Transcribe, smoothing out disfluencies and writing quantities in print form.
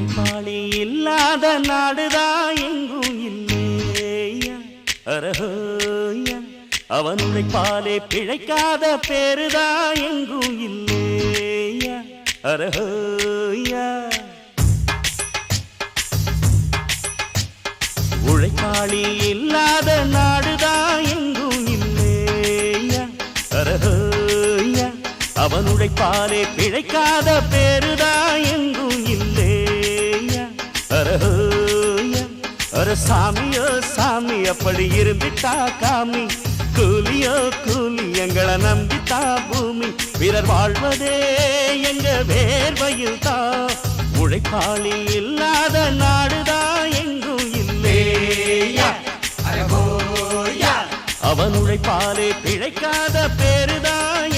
உழைப்பாளி இல்லாத நாடுதான் எங்கும் இல்லையா அரஹோயா அவன் உழைப்பாலே பிழைக்காத பேருதான் எங்கும் இல்லையா அரஹோயா உழைப்பாளி இல்லாத நாடுதான் எங்கும் இல்லையா அரஹோயா அவன் உழைப்பாலே பிழைக்காத பேருதான் எங்கும் இல்லையா அரஹோயா அர சாமியோ சாமி அப்படி இருந்துட்டா காமி கூலியோ கூலி எங்களை நம்பித்தா பூமி பிறர் வாழ்வதே எங்க வேர்வையில் தான் உழைப்பாளி இல்லாத நாடுதான் எங்கும் இல்லையா அவன் உழைப்பாலே பிழைக்காத பேருதான்